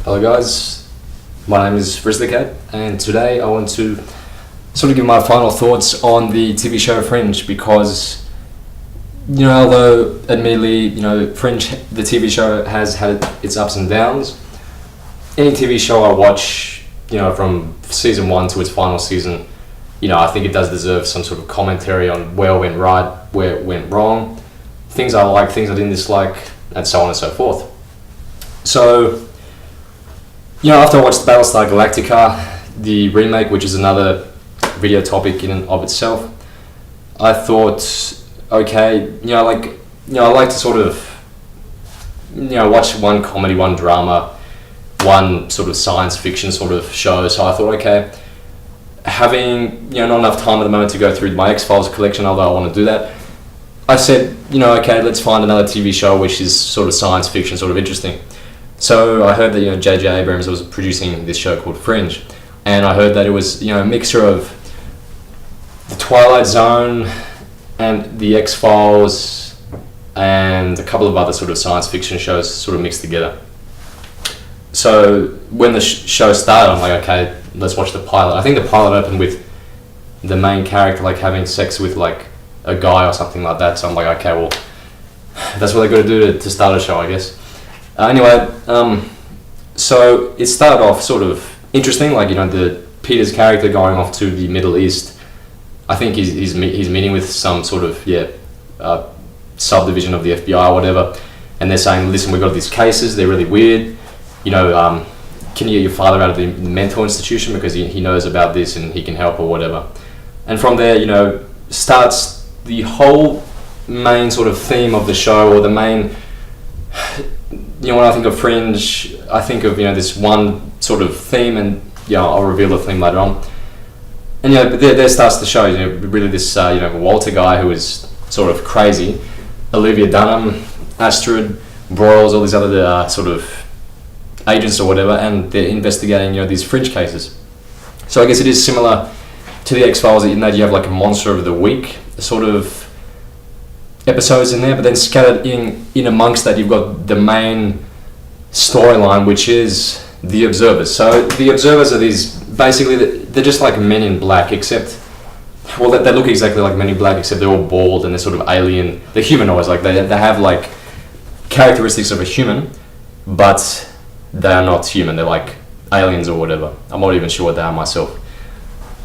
Hello guys, my name is Forristicat, and today I want to sort of give my final thoughts on the TV show Fringe, because although admittedly Fringe, the TV show, has had its ups and downs, any TV show I watch from season 1 to its final season, I think it does deserve some sort of commentary on where it went right, where it went wrong, things I like, things I didn't dislike, and so on and so forth. So after I watched Battlestar Galactica, the remake, which is another video topic in and of itself, I thought, okay, I like to sort of, watch one comedy, one drama, one sort of science fiction sort of show. So I thought, okay, having, not enough time at the moment to go through my X-Files collection, although I want to do that, I said, okay, let's find another TV show which is sort of science fiction, sort of interesting. So I heard that J.J. Abrams was producing this show called Fringe, and I heard that it was a mixture of the Twilight Zone and the X-Files and a couple of other sort of science fiction shows sort of mixed together. So when the show started, I'm like, okay, let's watch the pilot. I think the pilot opened with the main character having sex with a guy or something like that. So I'm like, okay, well, that's what they got to do to start a show, I guess. So it started off sort of interesting, the Peter's character going off to the Middle East. I think he's meeting with some sort of subdivision of the FBI or whatever, and they're saying, listen, we've got these cases, they're really weird. Can you get your father out of the mental institution because he knows about this and he can help or whatever. And from there, starts the whole main sort of theme of the show, or the main. When I think of Fringe, I think of this one sort of theme, and I'll reveal the theme later on. And but there starts the show. Really this Walter guy who is sort of crazy, Olivia Dunham, Astrid, Broyles, all these other sort of agents or whatever, and they're investigating these Fringe cases. So I guess it is similar to the X-Files in that you have a monster of the week sort of episodes in there, but then scattered in amongst that you've got the main storyline, which is the Observers. So the Observers are these, basically they're just like Men in Black, except, well, they look exactly like Men in Black, except they're all bald and they're sort of alien. They're humanoids, they have characteristics of a human, but they are not human. They're aliens or whatever. I'm not even sure what they are myself.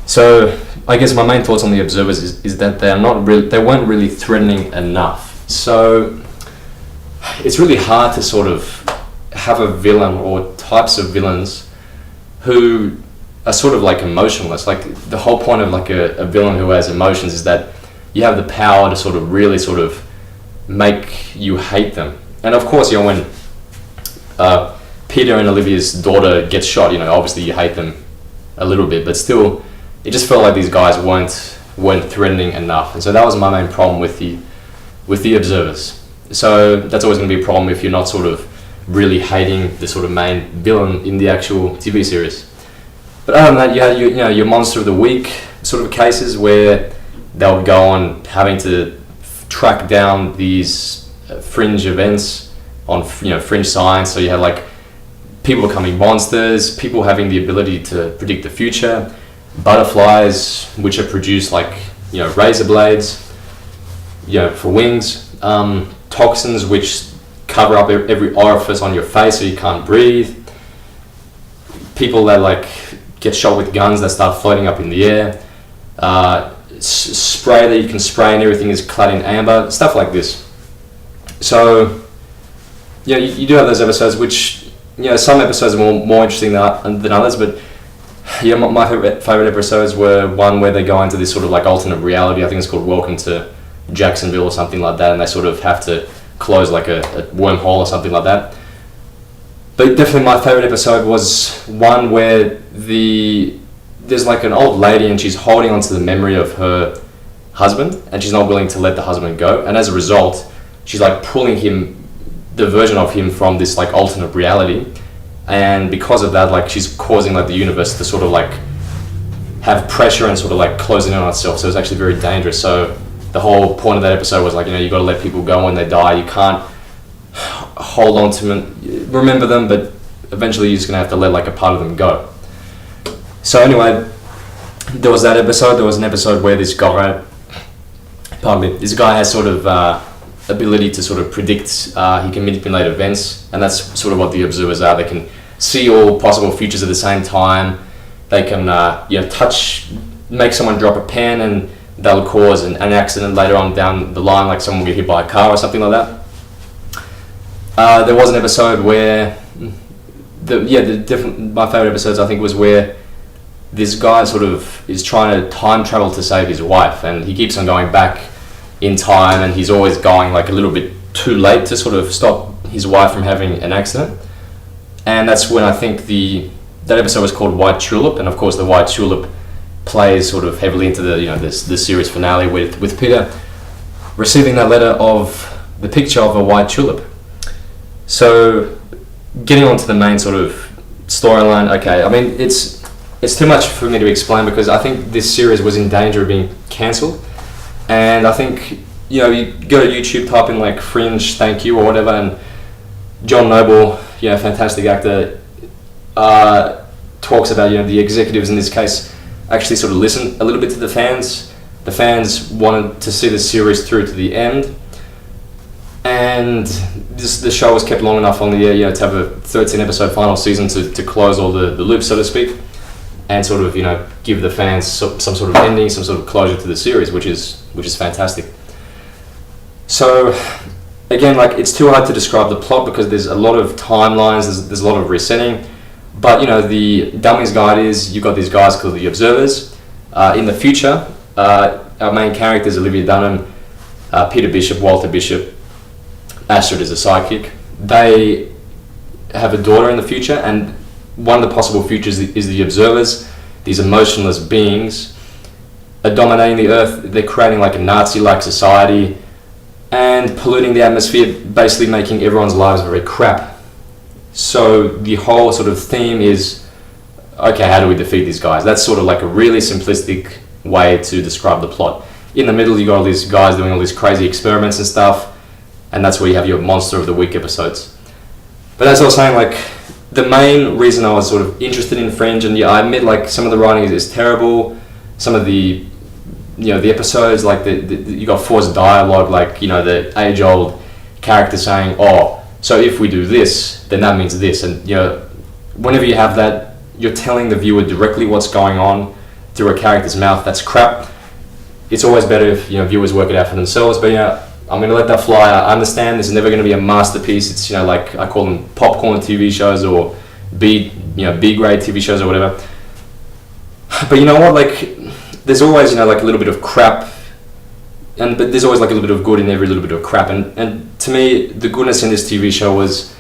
So I guess my main thoughts on the Observers is that they weren't really threatening enough. So it's really hard to sort of have a villain or types of villains who are sort of emotionless. The whole point of a villain who has emotions is that you have the power to sort of really sort of make you hate them. And of course, when Peter and Olivia's daughter gets shot, obviously you hate them a little bit, but still it just felt like these guys weren't threatening enough. And so that was my main problem with the Observers. So that's always going to be a problem if you're not sort of really hating the sort of main villain in the actual TV series. But other than that, you had your monster of the week sort of cases where they'll go on having to track down these fringe events on fringe science. So you had people becoming monsters, people having the ability to predict the future, butterflies which are produced razor blades for wings, toxins which cover up every orifice on your face so you can't breathe, people that get shot with guns that start floating up in the air, spray that you can spray and everything is clad in amber, stuff like this. So you do have those episodes which some episodes are more interesting than others, but my favorite episodes were one where they go into this sort of alternate reality. I think it's called Welcome to Jacksonville or something like that, and they sort of have to close a wormhole or something like that. But definitely my favorite episode was one where there's an old lady and she's holding onto the memory of her husband and she's not willing to let the husband go, and as a result she's pulling the version of him from this alternate reality. And because of that, she's causing the universe to sort of have pressure and sort of closing in on itself. So it's actually very dangerous. So the whole point of that episode was you got to let people go when they die. You can't hold on to them, remember them, but eventually you're just gonna have to let like a part of them go. So anyway, there was that episode. There was an episode where this guy, this guy has sort of ability to sort of predict. He can manipulate events, and that's sort of what the observers are. They can see all possible futures at the same time. They can make someone drop a pen, and that'll cause an accident later on down the line, like someone will get hit by a car or something like that. There was an episode where my favorite episodes, I think, was where this guy sort of is trying to time travel to save his wife, and he keeps on going back in time, and he's always going like a little bit too late to sort of stop his wife from having an accident. And that's when I think that episode was called White Tulip, and of course the White Tulip plays sort of heavily into the series finale with Peter receiving that letter of the picture of a white tulip. So getting on to the main sort of storyline, okay, I mean it's too much for me to explain because I think this series was in danger of being cancelled, and I think you go to YouTube, type in like Fringe thank you or whatever, and John Noble, fantastic actor, talks about the executives in this case actually sort of listen a little bit to the fans. The fans wanted to see the series through to the end, and the show was kept long enough on the air, to have a 13 episode final season to close all the loops, so to speak, and sort of give the fans some sort of ending, some sort of closure to the series, which is fantastic. So again, like, it's too hard to describe the plot because there's a lot of timelines, there's a lot of resetting, but the dummy's guide is you've got these guys called the Observers. In the future, our main characters, Olivia Dunham, Peter Bishop, Walter Bishop, Astrid is a sidekick. They have a daughter in the future, and one of the possible futures is the Observers. These emotionless beings are dominating the earth. They're creating like a Nazi-like society and polluting the atmosphere, basically making everyone's lives very crap. So the whole sort of theme is, okay, how do we defeat these guys? That's sort of like a really simplistic way to describe the plot. In the middle, you got all these guys doing all these crazy experiments and stuff, and that's where you have your Monster of the Week episodes. But as I was saying, like, the main reason I was sort of interested in Fringe, and I admit, like, some of the writing is terrible, some of the the episodes, like you got forced dialogue, like the age-old character saying, oh, so if we do this, then that means this, and whenever you have that, you're telling the viewer directly what's going on through a character's mouth. That's crap. It's always better if viewers work it out for themselves, but I'm going to let that fly. I understand this is never going to be a masterpiece. It's like I call them popcorn TV shows or B-grade TV shows or whatever. But you know what, like, there's always like a little bit of crap, but there's always like a little bit of good in every little bit of crap. And to me, the goodness in this TV show was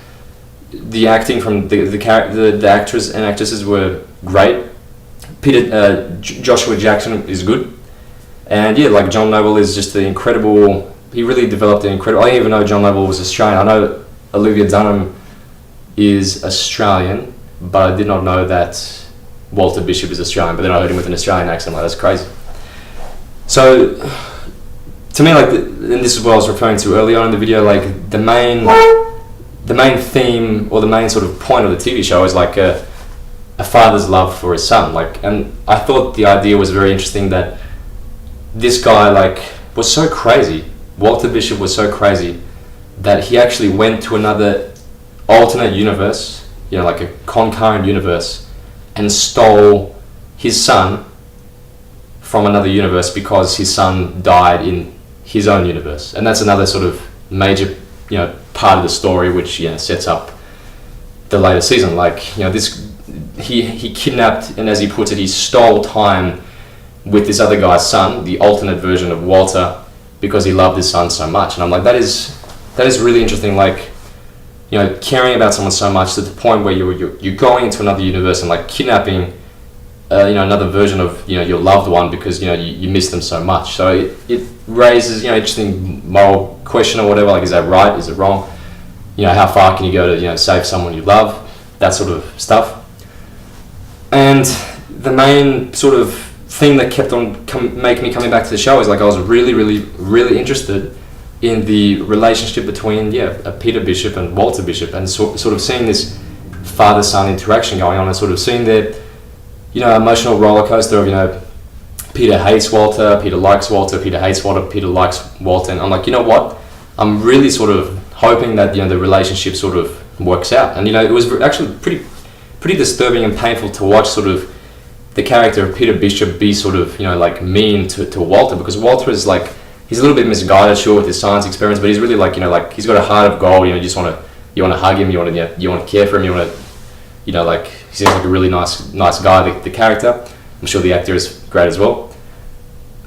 the acting from the actors and actresses were great. Joshua Jackson is good, and like John Noble is just the incredible. He really developed an incredible. I didn't even know John Noble was Australian. I know Olivia Dunham is Australian, but I did not know that Walter Bishop is Australian. But then I heard him with an Australian accent. Like, that's crazy. So to me, like, and this is what I was referring to earlier on in the video, like the main theme or the main sort of point of the TV show is like a father's love for his son. Like, and I thought the idea was very interesting that this guy like was so crazy. Walter Bishop was so crazy that he actually went to another alternate universe, like a concurrent universe, and stole his son from another universe because his son died in his own universe. And that's another sort of major, part of the story which, sets up the later season. Like, he kidnapped, and as he puts it, he stole time with this other guy's son, the alternate version of Walter, because he loved his son so much. And I'm like, that is really interesting. Like, caring about someone so much to the point where you're going into another universe and like kidnapping, another version of your loved one because you miss them so much. So it raises interesting moral question or whatever. Like, is that right? Is it wrong? How far can you go to save someone you love? That sort of stuff. And the main sort of thing that kept on making me coming back to the show is like I was really, really, really interested in the relationship between Peter Bishop and Walter Bishop, and sort of seeing this father-son interaction going on, and sort of seeing their, emotional roller coaster of, Peter hates Walter, Peter likes Walter, Peter hates Walter, Peter likes Walter, and I'm like, you know what? I'm really sort of hoping that the relationship sort of works out, and it was actually pretty disturbing and painful to watch sort of the character of Peter Bishop be sort of like mean to Walter, because Walter is like, he's a little bit misguided, sure, with his science experiments, but he's really like like he's got a heart of gold. You just want to hug him, you want to care for him, you want to like, he seems like a really nice guy, the character. I'm sure the actor is great as well.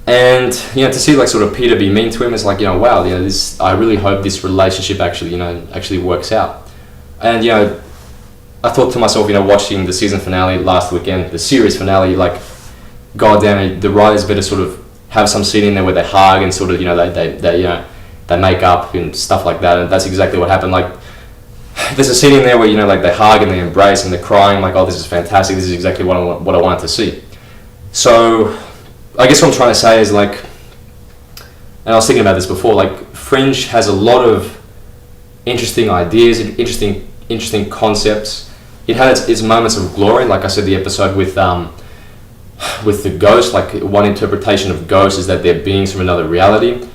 And to see like sort of Peter be mean to him is like, wow, this, I really hope this relationship actually works out. And I thought to myself, watching the season finale last weekend, the series finale, like, god damn it, the writers better sort of have some scene in there where they hug and sort of they make up and stuff like that. And that's exactly what happened. Like, there's a scene in there where like they hug and they embrace and they're crying, like, oh, this is fantastic, this is exactly what I wanted to see. So I guess what I'm trying to say is, like, and I was thinking about this before, like, Fringe has a lot of interesting ideas, interesting concepts. It had its moments of glory, like I said, the episode with the ghost. Like, one interpretation of ghosts is that they're beings from another reality. A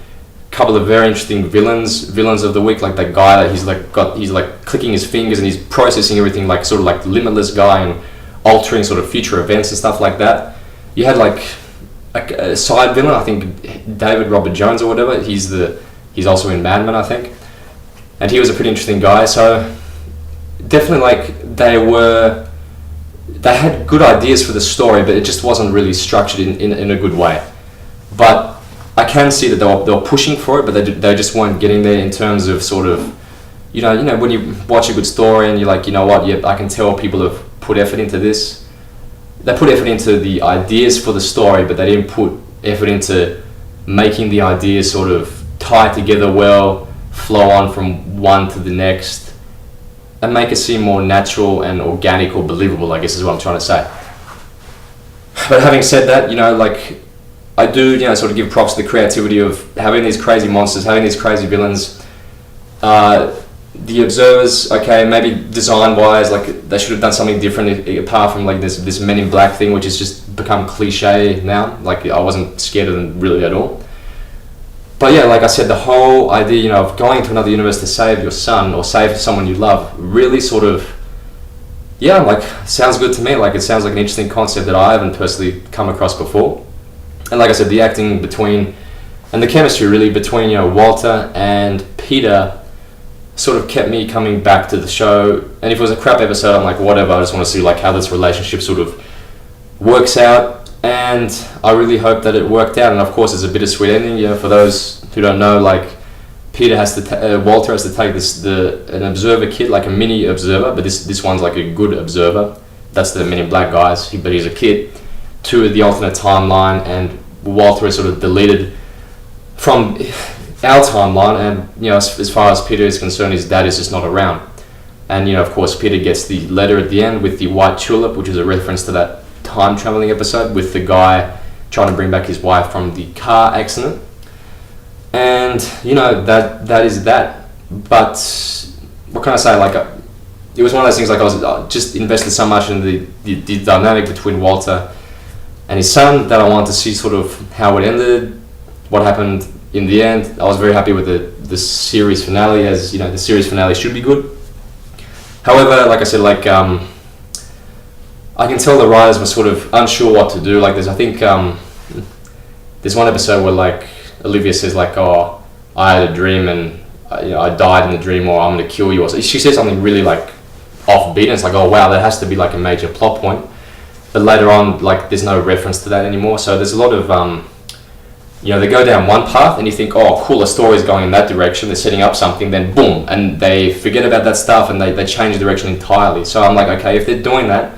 couple of very interesting villains of the week, like that guy that he's like clicking his fingers and he's processing everything, like sort of like the Limitless guy, and altering sort of future events and stuff like that. You had like a side villain, I think David Robert Jones or whatever. He's also in Mad Men, I think, and he was a pretty interesting guy. So definitely, like, they had good ideas for the story, but it just wasn't really structured in a good way. But I can see that they were pushing for it, but they just weren't getting there in terms of sort of, when you watch a good story and you're like, what, yep, I can tell people have put effort into this. They put effort into the ideas for the story, but they didn't put effort into making the ideas sort of tie together well, flow on from one to the next, and make it seem more natural and organic or believable, I guess is what I'm trying to say. But having said that, like, I do, sort of give props to the creativity of having these crazy monsters, having these crazy villains. The observers, okay, maybe design-wise, like, they should have done something different apart from like this Men in Black thing, which has just become cliche now. Like, I wasn't scared of them really at all. But yeah, like I said, the whole idea, of going into another universe to save your son or save someone you love, really sort of, yeah, like, sounds good to me. Like, it sounds like an interesting concept that I haven't personally come across before. And like I said, the acting between, and the chemistry really between, Walter and Peter sort of kept me coming back to the show. And if it was a crap episode, I'm like, whatever, I just want to see like how this relationship sort of works out. And I really hope that it worked out. And of course, it's a bittersweet ending. For those who don't know, like, Peter has to, Walter has to take an observer kit, like a mini observer, but this one's like a good observer. That's the Men in Black guys, but he's a kid, to the alternate timeline, and Walter is sort of deleted from our timeline, and as far as Peter is concerned, his dad is just not around. And of course, Peter gets the letter at the end with the white tulip, which is a reference to that time traveling episode with the guy trying to bring back his wife from the car accident. And that is that. But what can I say? Like, it was one of those things. Like, I was just invested so much in the dynamic between Walter and his son that I wanted to see sort of how it ended, what happened in the end. I was very happy with the series finale, as the series finale should be good. However, like I said, like, I can tell the writers were sort of unsure what to do. Like, I think there's one episode where, like, Olivia says, like, oh, I had a dream and I died in the dream, or I'm going to kill you, or she says something really like offbeat, and it's like, oh wow, that has to be like a major plot point. But later on, like, there's no reference to that anymore. So there's a lot of they go down one path and you think, oh cool, the story's going in that direction, they're setting up something, then boom, and they forget about that stuff and they change the direction entirely. So I'm like, okay, if they're doing that,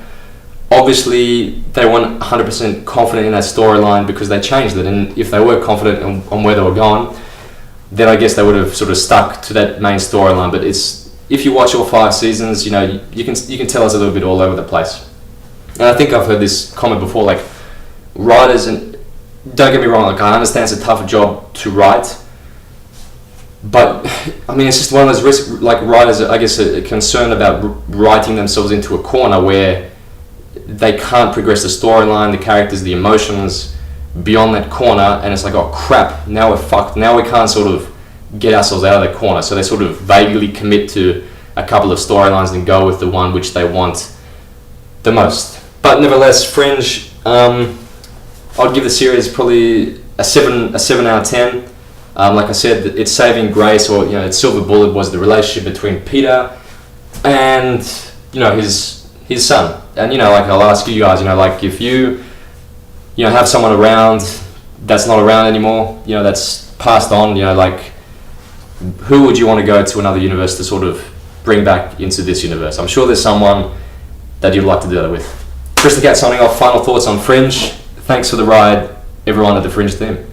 obviously they weren't 100% confident in that storyline because they changed it. And if they were confident on where they were going, then I guess they would have sort of stuck to that main storyline. But if you watch all 5 seasons, you can tell it's a little bit all over the place. And I think I've heard this comment before, like, writers, and don't get me wrong, like, I understand it's a tough job to write, But I mean, it's just one of those risks. Like writers, I guess, are concerned about writing themselves into a corner where they can't progress the storyline, the characters, the emotions beyond that corner, and it's like, oh crap, now we're fucked. Now we can't sort of get ourselves out of that corner. So they sort of vaguely commit to a couple of storylines and go with the one which they want the most. But nevertheless, Fringe, I'd give the series probably a 7 out of 10. Like I said, its saving grace, or its silver bullet, was the relationship between Peter and his son. And like, I'll ask you guys, like, if you have someone around that's not around anymore, that's passed on, like, who would you want to go to another universe to sort of bring back into this universe? I'm sure there's someone that you'd like to do that with. Forristicat signing off. Final thoughts on Fringe. Thanks for the ride, everyone at the Fringe team.